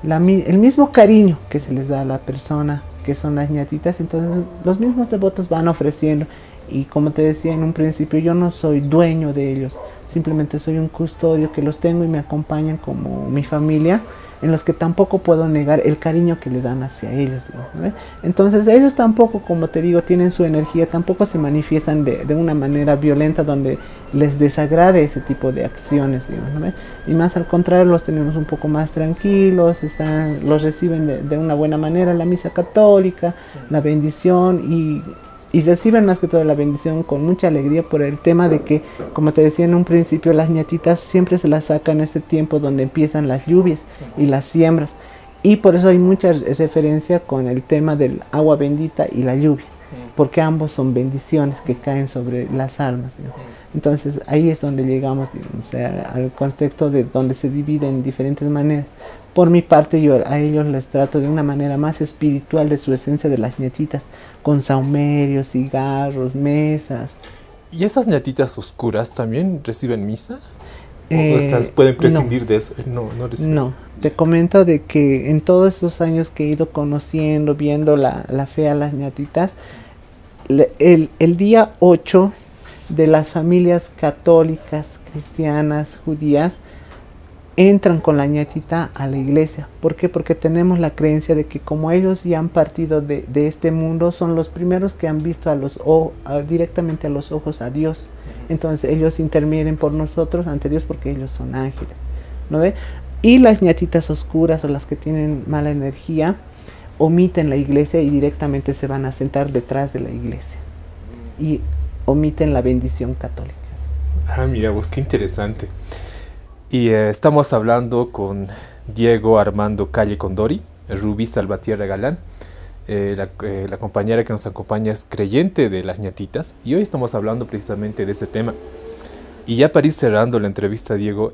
el mismo cariño que se les da a la persona, que son las ñatitas, entonces los mismos devotos van ofreciendo. Y como te decía en un principio, yo no soy dueño de ellos, simplemente soy un custodio que los tengo y me acompañan como mi familia, en los que tampoco puedo negar el cariño que le dan hacia ellos, ¿no? Entonces ellos tampoco, como te digo, tienen su energía, tampoco se manifiestan de una manera violenta donde les desagrade ese tipo de acciones, ¿no? Y más al contrario, los tenemos un poco más tranquilos, los reciben de una buena manera, la misa católica, la bendición, y reciben más que todo la bendición con mucha alegría por el tema de que, como te decía en un principio, las ñatitas siempre se las sacan en este tiempo donde empiezan las lluvias y las siembras. Y por eso hay mucha referencia con el tema del agua bendita y la lluvia, porque ambos son bendiciones que caen sobre las almas, ¿no? Entonces ahí es donde llegamos, digamos, o sea, al contexto de donde se divide en diferentes maneras. Por mi parte, yo a ellos les trato de una manera más espiritual de su esencia de las ñatitas, con saumerios, cigarros, mesas. ¿Y esas ñatitas oscuras también reciben misa? ¿O estas pueden prescindir de eso? No reciben. No, te comento de que en todos estos años que he ido conociendo, viendo la fe a las ñatitas, el día 8 de las familias católicas, cristianas, judías, entran con la ñatita a la iglesia. ¿Por qué? Porque tenemos la creencia de que como ellos ya han partido de este mundo, son los primeros que han visto directamente a los ojos a Dios. Entonces ellos intervienen por nosotros ante Dios porque ellos son ángeles, ¿no ve? Y las ñatitas oscuras o las que tienen mala energía omiten la iglesia y directamente se van a sentar detrás de la iglesia y omiten la bendición católica. Ah, mira vos, qué interesante. Y estamos hablando con Diego Armando Calle Condori, Rubí Salvatierra Galán. La compañera que nos acompaña es creyente de las ñatitas y hoy estamos hablando precisamente de ese tema. Y ya para ir cerrando la entrevista, Diego,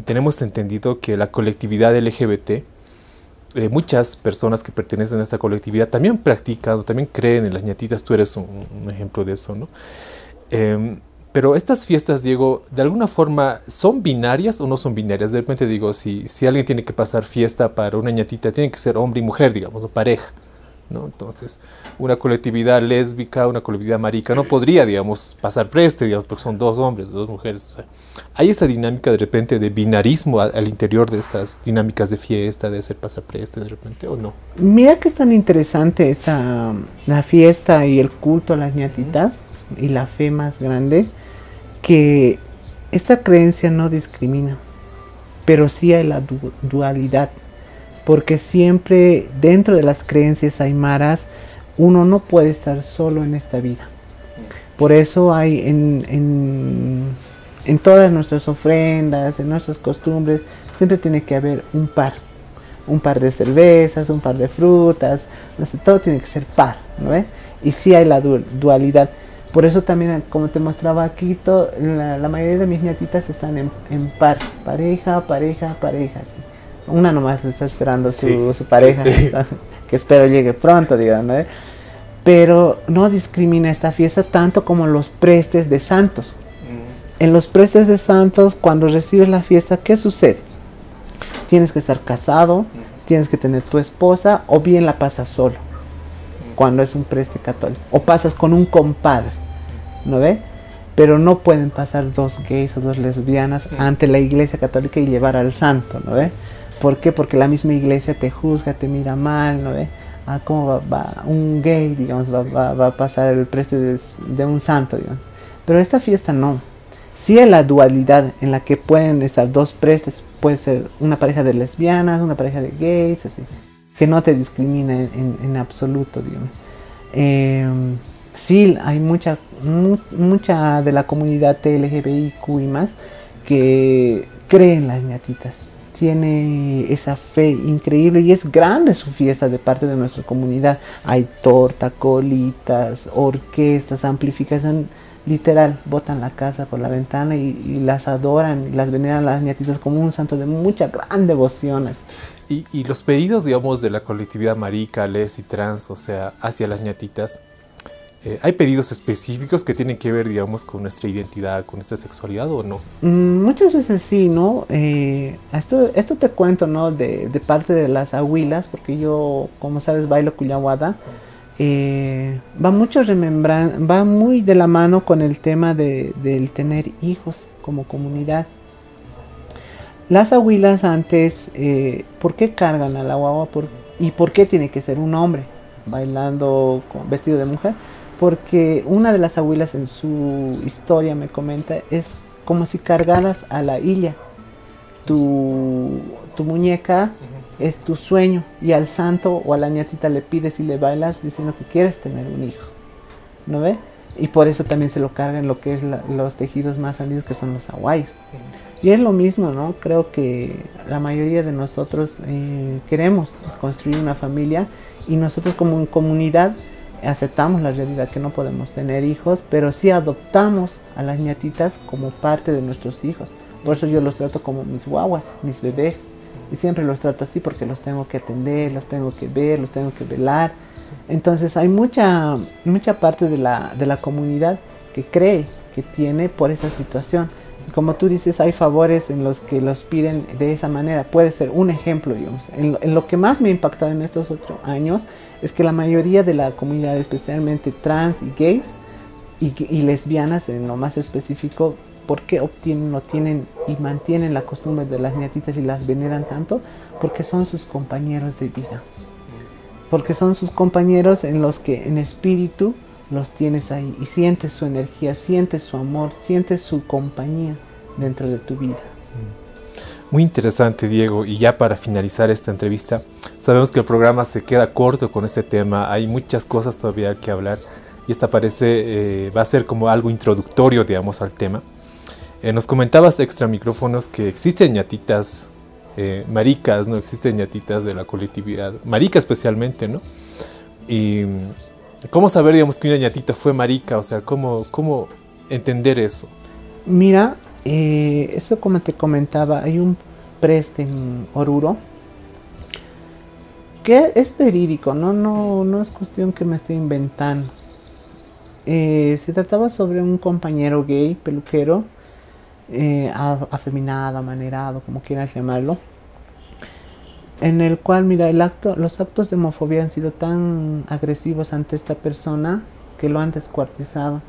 tenemos entendido que la colectividad LGBT, muchas personas que pertenecen a esta colectividad también practican, también creen en las ñatitas. Tú eres un ejemplo de eso, ¿no? Pero estas fiestas, Diego, ¿de alguna forma son binarias o no son binarias? De repente digo, si alguien tiene que pasar fiesta para una ñatita, tiene que ser hombre y mujer, digamos, o pareja, ¿no? Entonces, una colectividad lésbica, una colectividad marica, no podría, digamos, pasar preste, digamos, porque son dos hombres, dos mujeres. O sea, ¿hay esa dinámica de repente de binarismo al interior de estas dinámicas de fiesta, de hacer pasar preste de repente, o no? Mira que es tan interesante la fiesta y el culto a las ñatitas y la fe más grande, que esta creencia no discrimina, pero sí hay la dualidad, porque siempre dentro de las creencias aymaras uno no puede estar solo en esta vida. Por eso hay en todas nuestras ofrendas, en nuestras costumbres, siempre tiene que haber un par de cervezas, un par de frutas, no sé, todo tiene que ser par, ¿no ves? Y sí hay la dualidad. Por eso también, como te mostraba aquí, la mayoría de mis ñatitas están en par, pareja, sí. Una nomás está esperando su pareja, que espero llegue pronto, digamos, ¿no? Pero no discrimina esta fiesta tanto como los prestes de santos. En los prestes de santos, cuando recibes la fiesta, ¿qué sucede? Tienes que estar casado, tienes que tener tu esposa, o bien la pasas solo, cuando es un preste católico, o pasas con un compadre, ¿no ve? Pero no pueden pasar dos gays o dos lesbianas ante la iglesia católica y llevar al santo, ¿no ve? ¿Por qué? Porque la misma iglesia te juzga, te mira mal, ¿no ve? Ah, ¿cómo va un gay, digamos, va a pasar el preste de un santo, digamos? Pero esta fiesta no. Sí hay la dualidad en la que pueden estar dos prestes, puede ser una pareja de lesbianas, una pareja de gays, así, que no te discrimina en absoluto, digamos. Sí, hay mucha de la comunidad LGBTIQ y más que cree en las ñatitas. Tiene esa fe increíble y es grande su fiesta de parte de nuestra comunidad. Hay torta, colitas, orquestas, amplificación, literal, botan la casa por la ventana y las adoran y las veneran las ñatitas como un santo de mucha gran devoción. Y los pedidos, digamos, de la colectividad marica, les y trans, o sea, hacia las ñatitas, ¿Hay pedidos específicos que tienen que ver, digamos, con nuestra identidad, con nuestra sexualidad o no? Muchas veces sí, ¿no? Esto te cuento, ¿no? De parte de las abuelas, porque yo, como sabes, bailo cuyahuada. Va muy de la mano con el tema del tener hijos como comunidad. Las abuelas antes, ¿por qué cargan a la guagua? ¿Y por qué tiene que ser un hombre bailando vestido de mujer? Porque una de las abuelas en su historia me comenta, es como si cargaras a la hilla. Tu muñeca es tu sueño, y al santo o a la ñatita le pides y le bailas diciendo que quieres tener un hijo, ¿no ve? Y por eso también se lo cargan lo que es los tejidos más andinos, que son los aguayos. Y es lo mismo, ¿no? Creo que la mayoría de nosotros queremos construir una familia, y nosotros como comunidad aceptamos la realidad que no podemos tener hijos, pero sí adoptamos a las ñatitas como parte de nuestros hijos. Por eso yo los trato como mis guaguas, mis bebés. Y siempre los trato así porque los tengo que atender, los tengo que ver, los tengo que velar. Entonces hay mucha parte de la comunidad que cree que tiene por esa situación. Y como tú dices, hay favores en los que los piden de esa manera. Puede ser un ejemplo, digamos. En lo que más me ha impactado en estos 8 años es que la mayoría de la comunidad, especialmente trans y gays y lesbianas en lo más específico, ¿por qué obtienen, tienen y mantienen la costumbre de las ñatitas y las veneran tanto? Porque son sus compañeros de vida. Porque son sus compañeros en los que en espíritu los tienes ahí y sientes su energía, sientes su amor, sientes su compañía dentro de tu vida. Muy interesante, Diego. Y ya para finalizar esta entrevista, sabemos que el programa se queda corto con este tema. Hay muchas cosas todavía que hablar y esta parece va a ser como algo introductorio, digamos, al tema. Nos comentabas extra micrófonos que existen ñatitas maricas, ¿no? Existen ñatitas de la colectividad, marica especialmente, ¿no? Y ¿cómo saber, digamos, que una ñatita fue marica? O sea, ¿cómo entender eso? Mira, eso como te comentaba, hay un preste en Oruro que es verídico, no es cuestión que me esté inventando. Se trataba sobre un compañero gay, peluquero, afeminado, amanerado, como quieras llamarlo, en el cual, mira, los actos de homofobia han sido tan agresivos ante esta persona que lo han descuartizado.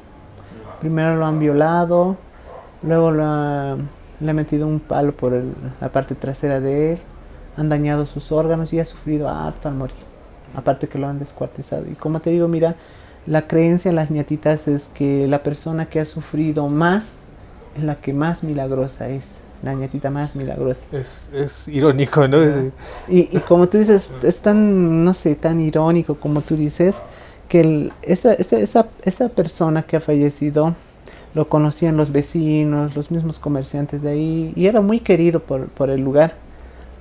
Primero lo han violado, luego le han metido un palo por la parte trasera de él, han dañado sus órganos y ha sufrido harto al morir, aparte que lo han descuartizado. Y como te digo, mira, la creencia en las ñatitas es que la persona que ha sufrido más es la que más milagrosa es, la ñatita más milagrosa. Es irónico, ¿no? Y como tú dices, es tan, no sé, tan irónico como tú dices, que esa persona que ha fallecido lo conocían los vecinos, los mismos comerciantes de ahí, y era muy querido por el lugar,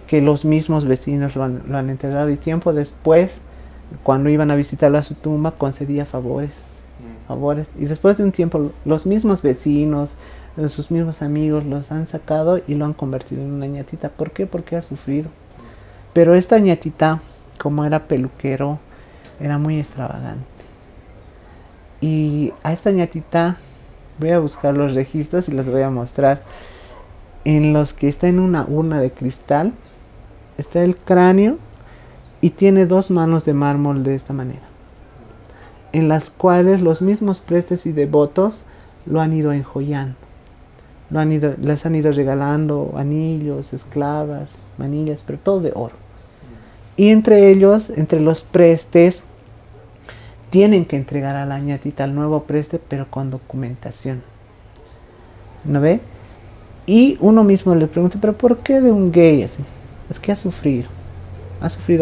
que los mismos vecinos lo han enterrado, y tiempo después, cuando iban a visitarlo a su tumba, concedía favores. Y después de un tiempo, los mismos vecinos, sus mismos amigos los han sacado y lo han convertido en una ñatita. ¿Por qué? Porque ha sufrido. Pero esta ñatita, como era peluquero, era muy extravagante. Y a esta ñatita voy a buscar los registros y les voy a mostrar, en los que está en una urna de cristal, está el cráneo y tiene 2 manos de mármol de esta manera, en las cuales los mismos prestes y devotos lo han ido enjollando. Les han ido regalando anillos, esclavas, manillas, pero todo de oro. Y entre ellos, entre los prestes, tienen que entregar a la ñatita al nuevo preste, pero con documentación. ¿No ve? Y uno mismo le pregunta, ¿pero por qué de un gay así? Es que ha sufrido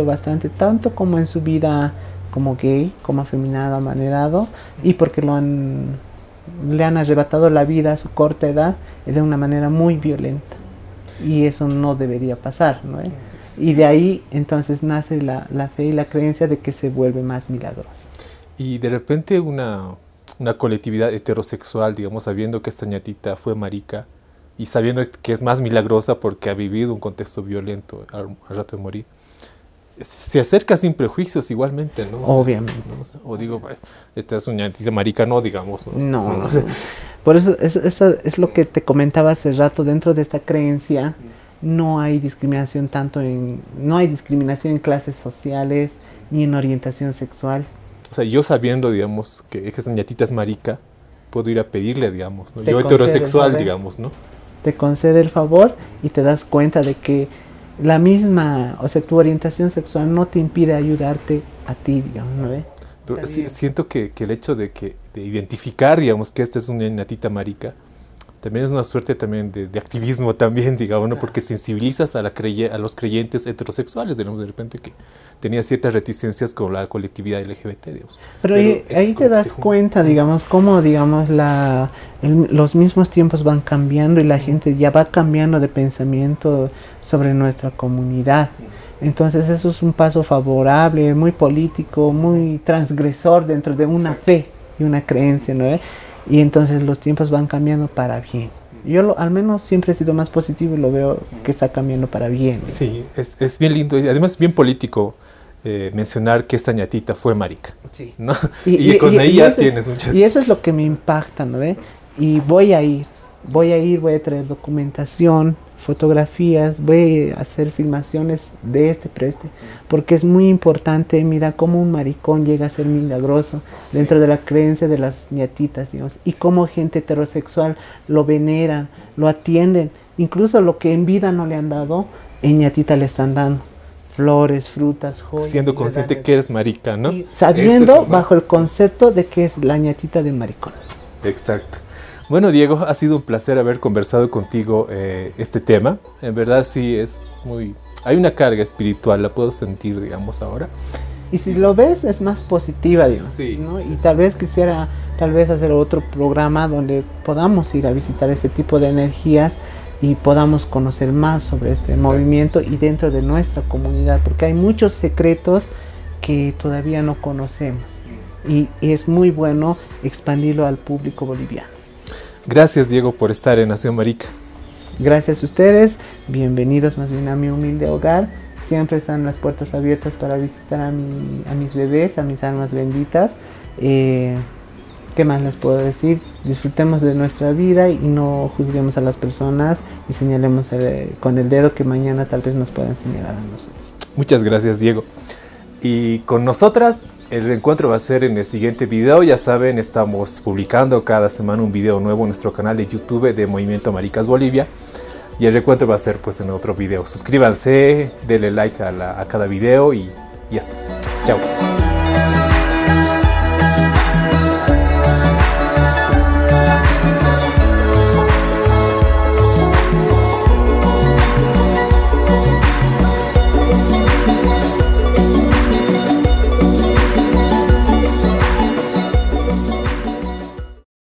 bastante, tanto como en su vida como gay, como afeminado, amanerado, y porque le han arrebatado la vida a su corta edad de una manera muy violenta, y eso no debería pasar, ¿no? Y de ahí entonces nace la fe y la creencia de que se vuelve más milagroso. Y de repente una colectividad heterosexual, digamos, sabiendo que esta ñatita fue marica y sabiendo que es más milagrosa porque ha vivido un contexto violento al rato de morir, se acerca sin prejuicios igualmente, ¿no? Obviamente. ¿no? O digo, bueno, esta es una ñatita marica, no, digamos. No. Por eso es lo que te comentaba hace rato. Dentro de esta creencia no hay discriminación no hay discriminación en clases sociales ni en orientación sexual. O sea, yo sabiendo, digamos, que esta ñatita es marica, puedo ir a pedirle, digamos, ¿no? Te Yo heterosexual, digamos, ¿no? Te concede el favor y te das cuenta de que la misma, o sea, tu orientación sexual no te impide ayudarte a ti, digamos, ¿no ve? Pero siento que el hecho de identificar, digamos, que esta es una ñatita marica, también es una suerte también de activismo también, digamos, ¿no? Porque sensibilizas a los creyentes heterosexuales, digamos, de repente que tenía ciertas reticencias con la colectividad LGBT, digamos. Pero ahí te das cuenta, digamos, cómo, digamos, los mismos tiempos van cambiando y la gente ya va cambiando de pensamiento sobre nuestra comunidad. Entonces eso es un paso favorable, muy político, muy transgresor dentro de una fe y una creencia, ¿no? Y entonces los tiempos van cambiando para bien. Yo al menos siempre he sido más positivo y lo veo que está cambiando para bien, ¿no? Sí, es bien lindo y además es bien político mencionar que esta ñatita fue marica, sí, ¿no? Y con ella tienes muchas... Y eso es lo que me impacta, ¿no? Y voy a traer documentación, fotografías, voy a hacer filmaciones de este, porque es muy importante. Mira cómo un maricón llega a ser milagroso dentro de la creencia de las ñatitas, digamos, y cómo gente heterosexual lo veneran, lo atienden, incluso lo que en vida no le han dado, en ñatita le están dando flores, frutas, joyas. Siendo consciente que eres marica, ¿no? Y sabiendo bajo el concepto de que es la ñatita de maricón. Exacto. Bueno, Diego, ha sido un placer haber conversado contigo este tema. En verdad sí es muy... Hay una carga espiritual, la puedo sentir, digamos, ahora. Y si lo ves, es más positiva, digamos, sí, ¿no? Y tal vez quisiera hacer otro programa donde podamos ir a visitar este tipo de energías y podamos conocer más sobre este movimiento y dentro de nuestra comunidad, porque hay muchos secretos que todavía no conocemos y es muy bueno expandirlo al público boliviano. Gracias, Diego, por estar en Nación Marica. Gracias a ustedes, bienvenidos más bien a mi humilde hogar. Siempre están las puertas abiertas para visitar a mis bebés, a mis almas benditas. ¿Qué más les puedo decir? Disfrutemos de nuestra vida y no juzguemos a las personas y señalemos con el dedo que mañana tal vez nos puedan señalar a nosotros. Muchas gracias, Diego. Y con nosotras, el reencuentro va a ser en el siguiente video. Ya saben, estamos publicando cada semana un video nuevo en nuestro canal de YouTube de Movimiento Maricas Bolivia. Y el reencuentro va a ser pues en otro video. Suscríbanse, denle like a cada video y eso. Chao.